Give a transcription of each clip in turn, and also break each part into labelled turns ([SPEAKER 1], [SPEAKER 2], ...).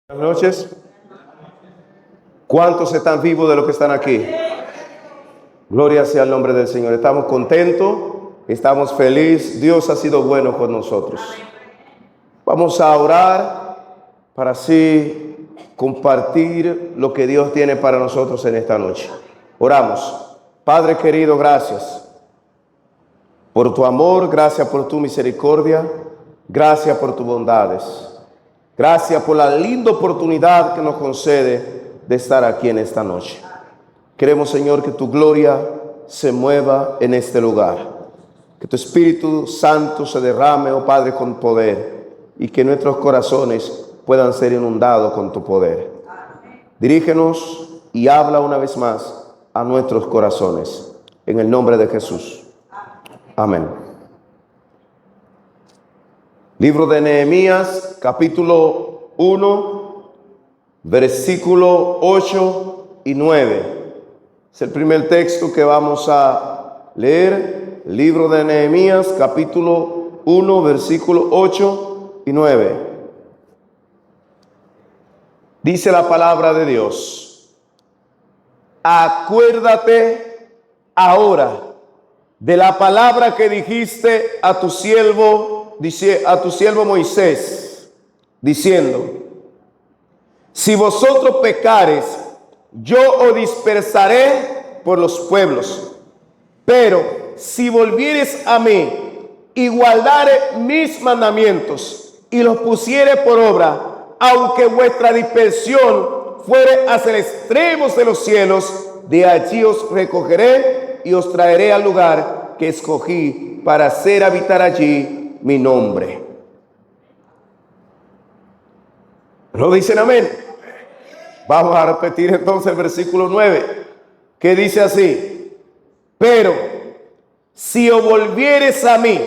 [SPEAKER 1] Buenas noches. ¿Cuántos están vivos de los que están aquí? Gloria sea el nombre del Señor. Estamos contentos, estamos felices. Dios ha sido bueno con nosotros. Vamos a orar para así compartir lo que Dios tiene para nosotros en esta noche. Oramos. Padre querido, gracias por tu amor, gracias por tu misericordia, gracias por tus bondades. Gracias por la linda oportunidad que nos concede de estar aquí en esta noche. Queremos, Señor, que tu gloria se mueva en este lugar. Que tu Espíritu Santo se derrame, oh Padre, con poder. Y que nuestros corazones puedan ser inundados con tu poder. Dirígenos y habla una vez más a nuestros corazones. En el nombre de Jesús. Amén. Libro de Nehemías, capítulo 1, versículo 8 y 9. Es el primer texto que vamos a leer. Libro de Nehemías, capítulo 1, versículo 8 y 9. Dice la palabra de Dios: acuérdate ahora de la palabra que dijiste a tu siervo Moisés, diciendo: si vosotros pecares, yo os dispersaré por los pueblos. Pero si volvieres a mí y guardare mis mandamientos y los pusiere por obra, aunque vuestra dispersión fuere hacia el extremo de los cielos, de allí os recogeré y os traeré al lugar que escogí para hacer habitar allí mi nombre. ¿Lo dicen amén? Vamos a repetir entonces el versículo 9, que dice así: pero si os volvieres a mí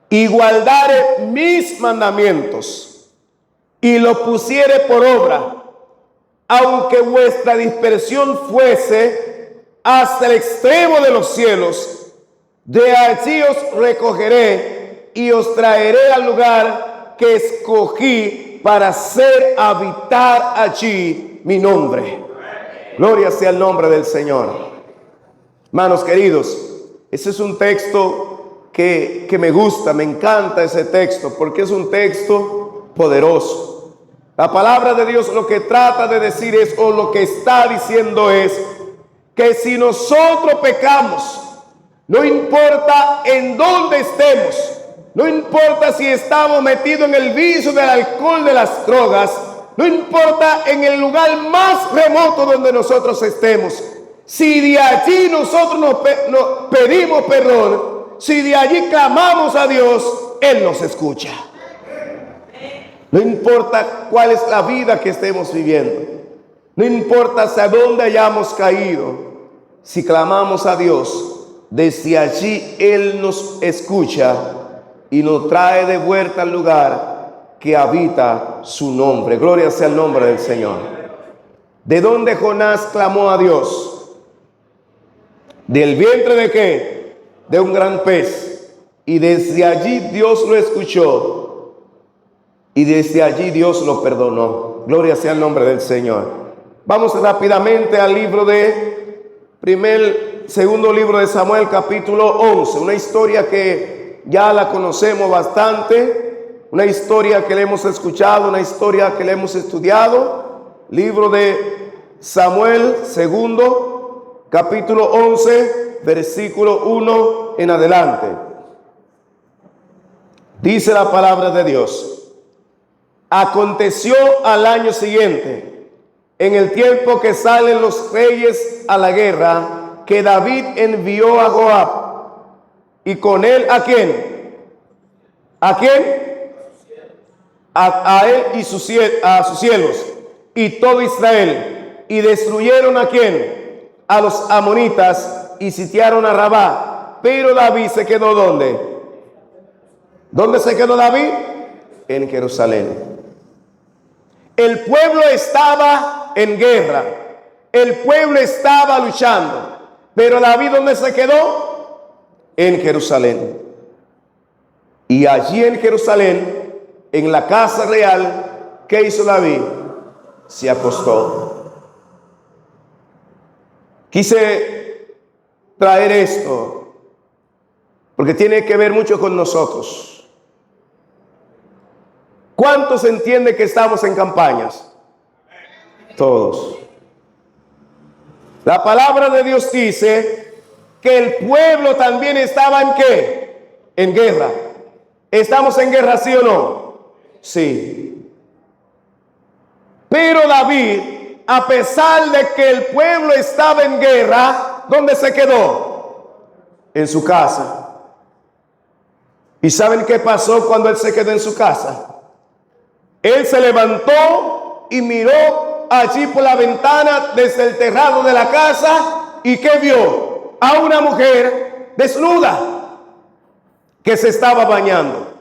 [SPEAKER 1] y guardare mis mandamientos y los pusiere por obra, aunque vuestra dispersión fuese hasta el extremo de los cielos, de allí os recogeré y os traeré al lugar que escogí para hacer habitar allí mi nombre. Gloria sea el nombre del Señor. Hermanos queridos, ese es un texto que me gusta, me encanta ese texto, porque es un texto poderoso. La palabra de Dios lo que trata de decir es, o lo que está diciendo es, que si nosotros pecamos, no importa en dónde estemos, no importa si estamos metidos en el vicio del alcohol, de las drogas, no importa en el lugar más remoto donde nosotros estemos, si de allí nosotros nos pedimos perdón, si de allí clamamos a Dios, Él nos escucha. No importa cuál es la vida que estemos viviendo, no importa hacia dónde hayamos caído, si clamamos a Dios, desde allí Él nos escucha y nos trae de vuelta al lugar que habita su nombre. Gloria sea el nombre del Señor. ¿De dónde Jonás clamó a Dios? ¿Del vientre de qué? De un gran pez. Y desde allí Dios lo escuchó y desde allí Dios lo perdonó. Gloria sea el nombre del Señor. Vamos rápidamente al libro segundo libro de Samuel, capítulo 11, una historia que ya la conocemos bastante, una historia que le hemos escuchado, una historia que le hemos estudiado. Libro de Samuel, segundo, capítulo 11, versículo 1 en adelante. Dice la palabra de Dios: aconteció al año siguiente, en el tiempo que salen los reyes a la guerra, que David envió a Joab, y con él ¿a quién? ¿A quién? A él y a sus siervos y todo Israel, y destruyeron ¿a quién? A los amonitas, y sitiaron a Rabá. Pero David se quedó ¿dónde? ¿Dónde se quedó David? En Jerusalén. El pueblo estaba en guerra, el pueblo estaba luchando. Pero David, ¿dónde se quedó? En Jerusalén. Y allí en Jerusalén, en la casa real, ¿qué hizo David? Se acostó. Quise traer esto porque tiene que ver mucho con nosotros. ¿Cuántos entienden que estamos en campañas? Todos. La palabra de Dios dice que el pueblo también estaba ¿en qué? En guerra. ¿Estamos en guerra, sí o no? Sí. Pero David, a pesar de que el pueblo estaba en guerra, ¿dónde se quedó? En su casa. ¿Y saben qué pasó cuando él se quedó en su casa? Él se levantó y miró allí por la ventana desde el terrado de la casa. ¿Y qué vio? A una mujer desnuda que se estaba bañando.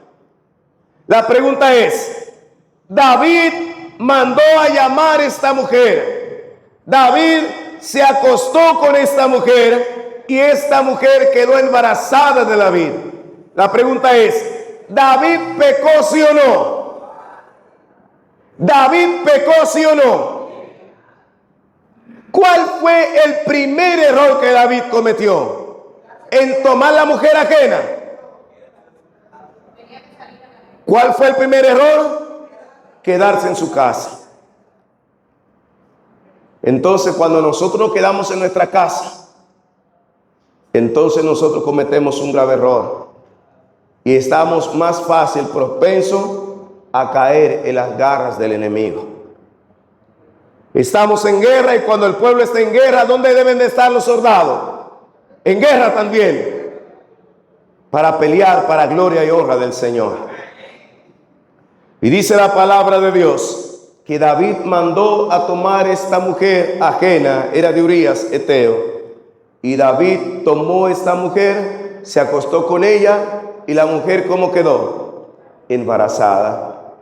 [SPEAKER 1] La pregunta es, David mandó a llamar a esta mujer. David se acostó con esta mujer y esta mujer quedó embarazada de David. La pregunta es, ¿David pecó sí o no? ¿David pecó sí o no? ¿Cuál fue el primer error que David cometió? En tomar la mujer ajena. ¿Cuál fue el primer error? Quedarse en su casa. Entonces, cuando nosotros nos quedamos en nuestra casa, entonces nosotros cometemos un grave error y estamos más fácil propensos a caer en las garras del enemigo. Estamos en guerra y cuando el pueblo está en guerra, ¿dónde deben de estar los soldados? En guerra también, para pelear para gloria y honra del Señor. Y dice la palabra de Dios que David mandó a tomar esta mujer ajena, era de Urías, Eteo. Y David tomó esta mujer, se acostó con ella y la mujer ¿cómo quedó? Embarazada.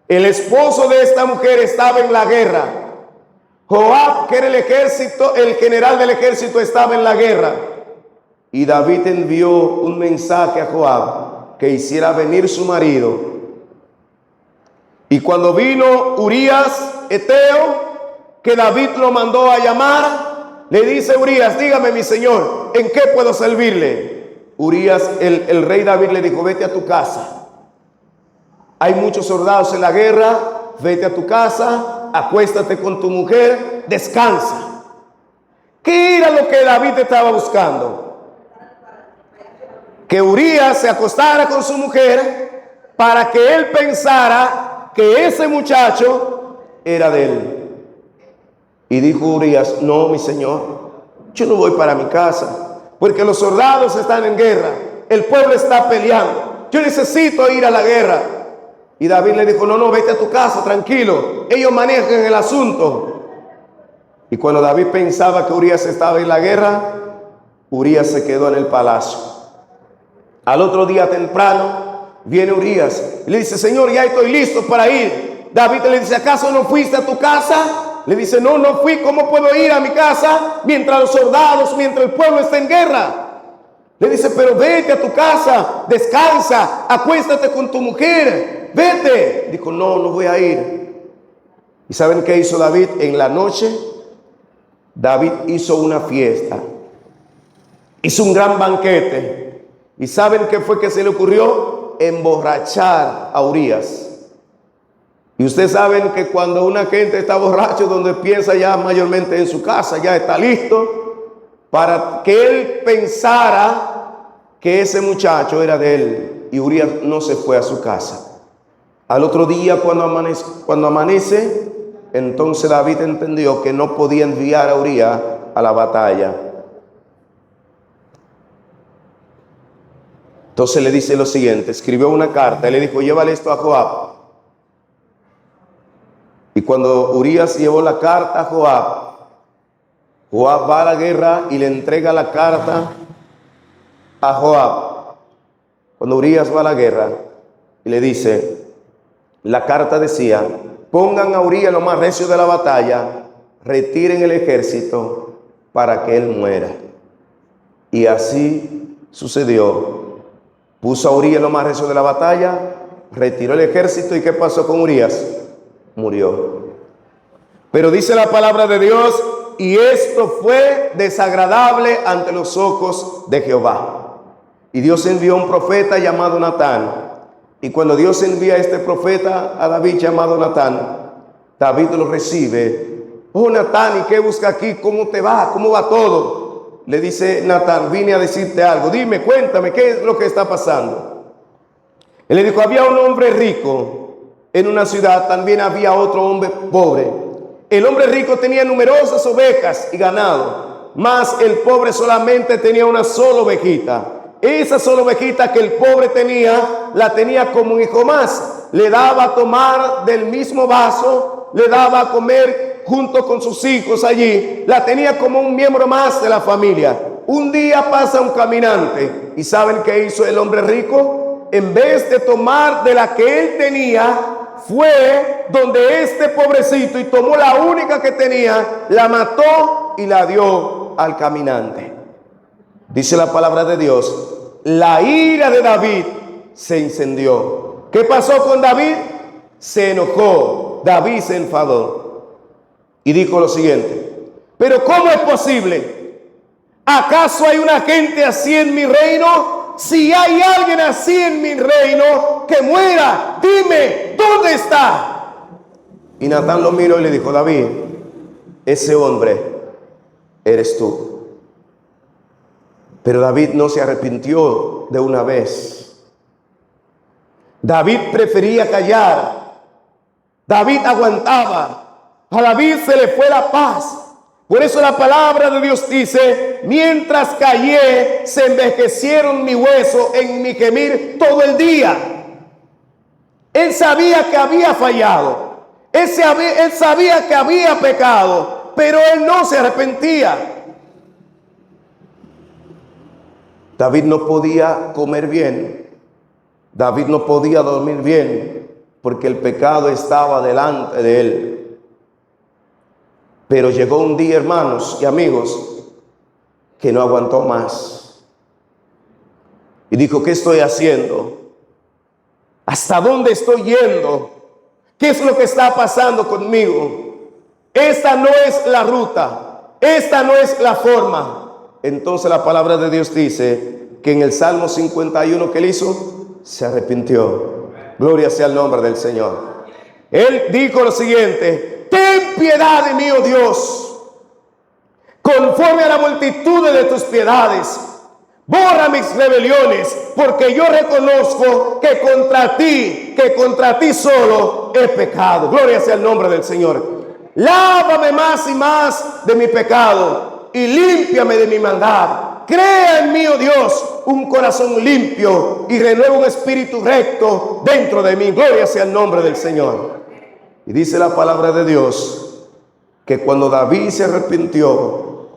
[SPEAKER 1] El esposo de esta mujer estaba en la guerra. Joab, que era el ejército, el general del ejército, estaba en la guerra. Y David envió un mensaje a Joab que hiciera venir su marido. Y cuando vino Urías, Eteo, que David lo mandó a llamar, le dice Urías, dígame mi señor, ¿en qué puedo servirle? Urías, el rey David le dijo, vete a tu casa. Hay muchos soldados en la guerra, vete a tu casa, acuéstate con tu mujer, descansa. ¿Qué era lo que David estaba buscando? Que Urías se acostara con su mujer para que él pensara que ese muchacho era de él. Y dijo Urías, no, mi señor, yo no voy para mi casa, porque los soldados están en guerra, el pueblo está peleando, yo necesito ir a la guerra. Y David le dijo, no, vete a tu casa, tranquilo, ellos manejan el asunto. Y cuando David pensaba que Urías estaba en la guerra, Urías se quedó en el palacio. Al otro día temprano, viene Urías y le dice, Señor, ya estoy listo para ir. David le dice, ¿acaso no fuiste a tu casa? Le dice, no fui. ¿Cómo puedo ir a mi casa mientras los soldados, mientras el pueblo está en guerra? Le dice, pero vete a tu casa, descansa, acuéstate con tu mujer, vete. Dijo, no voy a ir. ¿Y saben qué hizo David? En la noche, David hizo una fiesta, hizo un gran banquete. ¿Y saben qué fue que se le ocurrió? Emborrachar a Urías. Y ustedes saben que cuando una gente está borracho, donde piensa ya mayormente en su casa, ya está listo para que él pensara que ese muchacho era de él. Y Urías no se fue a su casa. Al otro día cuando amanece, entonces David entendió que no podía enviar a Urías a la batalla. Entonces le dice lo siguiente, escribió una carta y le dijo, llévale esto a Joab. Y cuando Urías llevó la carta a Joab, Joab va a la guerra y le entrega la carta a Joab. Cuando Urías va a la guerra y le dice, la carta decía, pongan a Urías lo más recio de la batalla, retiren el ejército para que él muera. Y así sucedió. Puso a Urías lo más recio de la batalla, retiró el ejército. ¿Y qué pasó con Urías? murió. Pero dice la palabra de Dios, y esto fue desagradable ante los ojos de Jehová. Y Dios envió un profeta llamado Natán. Y cuando Dios envía a este profeta a David llamado Natán, David lo recibe. Oh, Natán, ¿y qué busca aquí? ¿Cómo te va? ¿Cómo va todo? Le dice Natán, vine a decirte algo. Dime, cuéntame, ¿qué es lo que está pasando? Él le dijo, había un hombre rico en una ciudad, también había otro hombre pobre. El hombre rico tenía numerosas ovejas y ganado, mas el pobre solamente tenía una sola ovejita. Esa sola ovejita que el pobre tenía, la tenía como un hijo más. Le daba a tomar del mismo vaso, le daba a comer junto con sus hijos allí. La tenía como un miembro más de la familia. Un día pasa un caminante y ¿saben qué hizo el hombre rico? En vez de tomar de la que él tenía, fue donde este pobrecito y tomó la única que tenía, la mató y la dio al caminante. Dice la palabra de Dios, la ira de David se incendió. ¿Qué pasó con David? Se enojó, David se enfadó y dijo lo siguiente, pero ¿cómo es posible? ¿Acaso hay una gente así en mi reino? Si hay alguien así en mi reino, que muera, dime, ¿dónde está? Y Natán lo miró y le dijo, David, ese hombre eres tú. Pero David no se arrepintió de una vez. David prefería callar. David aguantaba. A David se le fue la paz. Por eso la palabra de Dios dice, mientras callé, se envejecieron mi hueso en mi gemir todo el día. Él sabía que había fallado. Él sabía que había pecado, pero él no se arrepentía. David no podía comer bien. David no podía dormir bien, porque el pecado estaba delante de él. Pero llegó un día, hermanos y amigos, que no aguantó más. Y dijo, ¿qué estoy haciendo? ¿Hasta dónde estoy yendo? ¿Qué es lo que está pasando conmigo? Esta no es la ruta. Esta no es la forma. Entonces la palabra de Dios dice que en el Salmo 51 que él hizo, se arrepintió. Gloria sea el nombre del Señor. Él dijo lo siguiente, ten piedad de mí, oh Dios, conforme a la multitud de tus piedades. Borra mis rebeliones, porque yo reconozco que contra ti solo he pecado. Gloria sea el nombre del Señor. Lávame más y más de mi pecado y límpiame de mi maldad. Crea en mí, oh Dios, un corazón limpio y renueva un espíritu recto dentro de mí. Gloria sea el nombre del Señor. Y dice la palabra de Dios que cuando David se arrepintió,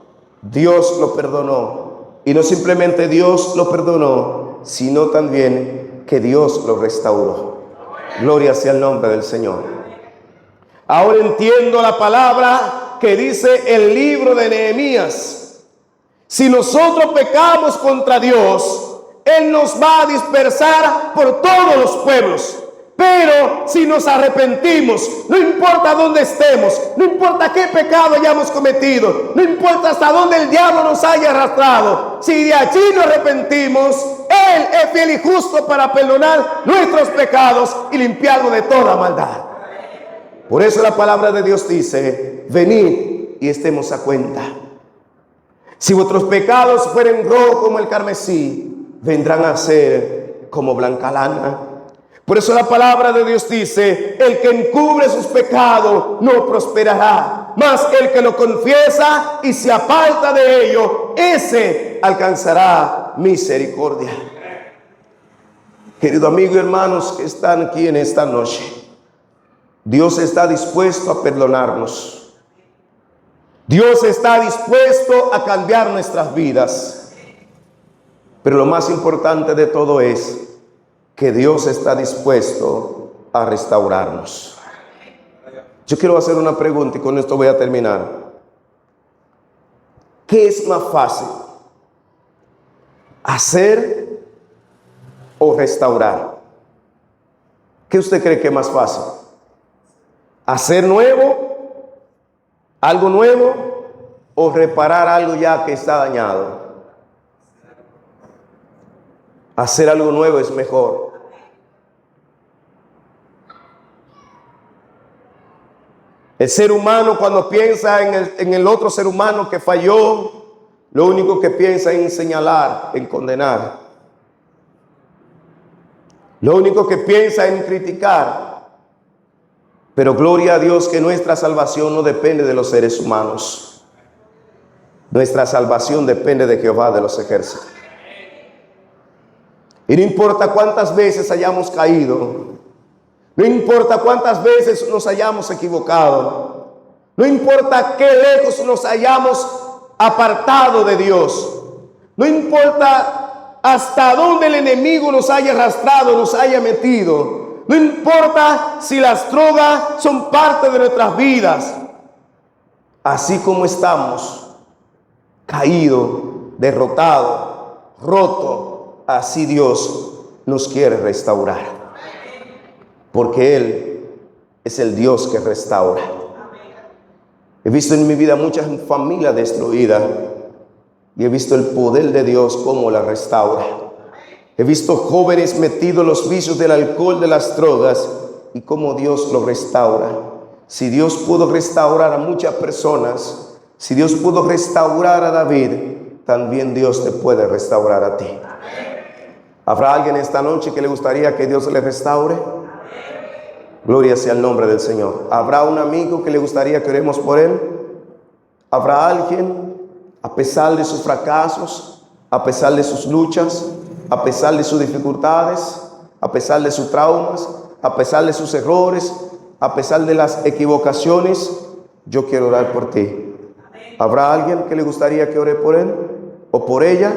[SPEAKER 1] Dios lo perdonó. Y no simplemente Dios lo perdonó, sino también que Dios lo restauró. Gloria sea el nombre del Señor. Ahora entiendo la palabra que dice el libro de Nehemías. Si nosotros pecamos contra Dios, Él nos va a dispersar por todos los pueblos. Pero si nos arrepentimos, no importa dónde estemos, no importa qué pecado hayamos cometido, no importa hasta dónde el diablo nos haya arrastrado, si de allí nos arrepentimos, Él es fiel y justo para perdonar nuestros pecados y limpiarnos de toda maldad. Por eso la palabra de Dios dice, venid y estemos a cuenta. Si vuestros pecados fueren rojos como el carmesí, vendrán a ser como blanca lana. Por eso la palabra de Dios dice, el que encubre sus pecados no prosperará, mas el que lo confiesa y se aparta de ello, ese alcanzará misericordia. Querido amigo y hermanos que están aquí en esta noche, Dios está dispuesto a perdonarnos. Dios está dispuesto a cambiar nuestras vidas. Pero lo más importante de todo es que Dios está dispuesto a restaurarnos. Yo quiero hacer una pregunta y con esto voy a terminar. ¿Qué es más fácil? ¿Hacer o restaurar? ¿Qué usted cree que es más fácil? ¿Hacer nuevo? ¿Algo nuevo? ¿O reparar algo ya que está dañado? Hacer algo nuevo es mejor. El ser humano, cuando piensa en el otro ser humano que falló, lo único que piensa es en señalar, en condenar. Lo único que piensa es en criticar. Pero gloria a Dios que nuestra salvación no depende de los seres humanos. Nuestra salvación depende de Jehová de los ejércitos. Y no importa cuántas veces hayamos caído, no importa cuántas veces nos hayamos equivocado, no importa qué lejos nos hayamos apartado de Dios, no importa hasta dónde el enemigo nos haya arrastrado, nos haya metido, no importa si las drogas son parte de nuestras vidas, así como estamos, caído, derrotado, roto, así Dios nos quiere restaurar. Porque Él es el Dios que restaura. He visto en mi vida muchas familias destruidas y he visto el poder de Dios cómo la restaura. He visto jóvenes metidos en los vicios del alcohol, de las drogas, y cómo Dios los restaura. Si Dios pudo restaurar a muchas personas, si Dios pudo restaurar a David, también Dios te puede restaurar a ti. ¿Habrá alguien esta noche que le gustaría que Dios le restaure? Gloria sea el nombre del Señor. ¿Habrá un amigo que le gustaría que oremos por él? ¿Habrá alguien, a pesar de sus fracasos, a pesar de sus luchas, a pesar de sus dificultades, a pesar de sus traumas, a pesar de sus errores, a pesar de las equivocaciones? Yo quiero orar por ti. ¿Habrá alguien que le gustaría que ore por él o por ella?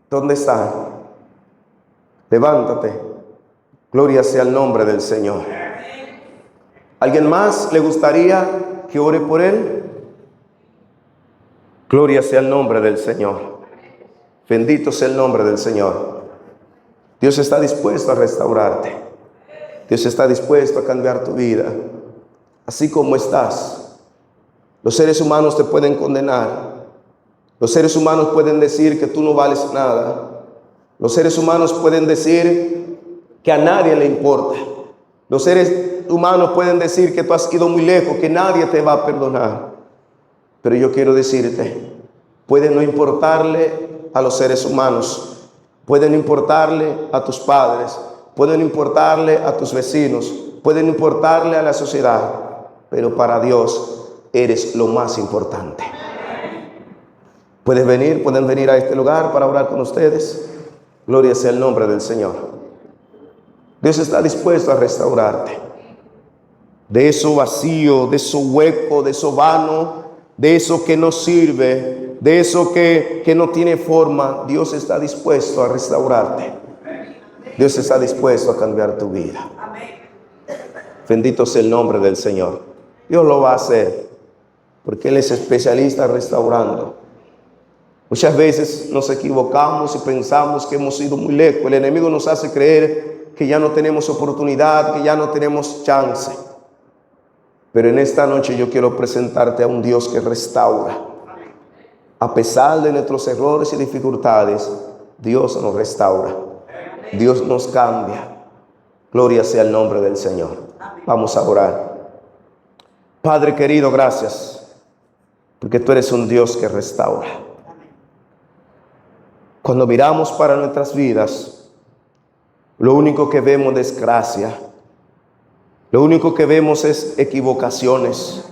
[SPEAKER 1] ¿Dónde está? Levántate. Gloria sea el nombre del Señor. ¿Alguien más le gustaría que ore por él? Gloria sea el nombre del Señor. Bendito sea el nombre del Señor. Dios está dispuesto a restaurarte. Dios está dispuesto a cambiar tu vida. Así como estás. Los seres humanos te pueden condenar. Los seres humanos pueden decir que tú no vales nada. Los seres humanos pueden decir que a nadie le importa. Los seres humanos pueden decir que tú has ido muy lejos, que nadie te va a perdonar. Pero yo quiero decirte, puede no importarle a los seres humanos, pueden importarle a tus padres, pueden importarle a tus vecinos, pueden importarle a la sociedad, pero para Dios eres lo más importante. Pueden venir a este lugar para orar con ustedes. Gloria sea el nombre del Señor. Dios está dispuesto a restaurarte. De eso vacío, de eso hueco, de eso vano, de eso que no sirve, de eso que no tiene forma. Dios está dispuesto a restaurarte. Dios está dispuesto a cambiar tu vida. Bendito sea el nombre del Señor. Dios lo va a hacer, porque Él es especialista restaurando. Muchas veces nos equivocamos y pensamos que hemos ido muy lejos. El enemigo nos hace creer que ya no tenemos oportunidad, que ya no tenemos chance. Pero en esta noche yo quiero presentarte a un Dios que restaura. A pesar de nuestros errores y dificultades, Dios nos restaura. Dios nos cambia. Gloria sea el nombre del Señor. Vamos a orar. Padre querido, gracias, porque tú eres un Dios que restaura. Cuando miramos para nuestras vidas, lo único que vemos es desgracia. Lo único que vemos es equivocaciones,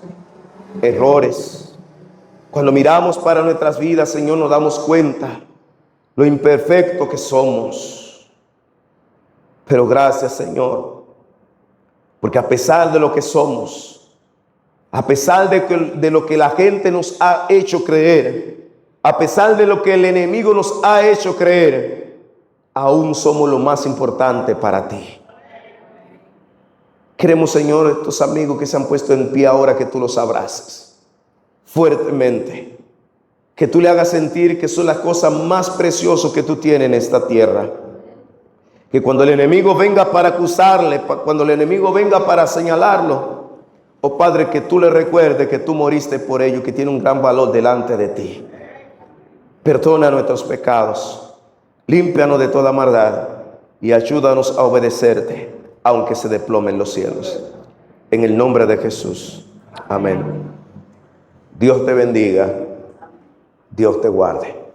[SPEAKER 1] errores. Cuando miramos para nuestras vidas, Señor, nos damos cuenta lo imperfecto que somos. Pero gracias, Señor, porque a pesar de lo que somos, a pesar de lo que la gente nos ha hecho creer, a pesar de lo que el enemigo nos ha hecho creer, aún somos lo más importante para ti. Queremos, Señor, estos amigos que se han puesto en pie ahora, que tú los abraces fuertemente, que tú le hagas sentir que son las cosas más preciosas que tú tienes en esta tierra. Que cuando el enemigo venga para acusarle, cuando el enemigo venga para señalarlo, Oh Padre, que tú le recuerdes que tú moriste por ello, que tiene un gran valor delante de ti. Perdona nuestros pecados, límpianos de toda maldad y ayúdanos a obedecerte, aunque se desplomen los cielos. En el nombre de Jesús. Amén. Dios te bendiga. Dios te guarde.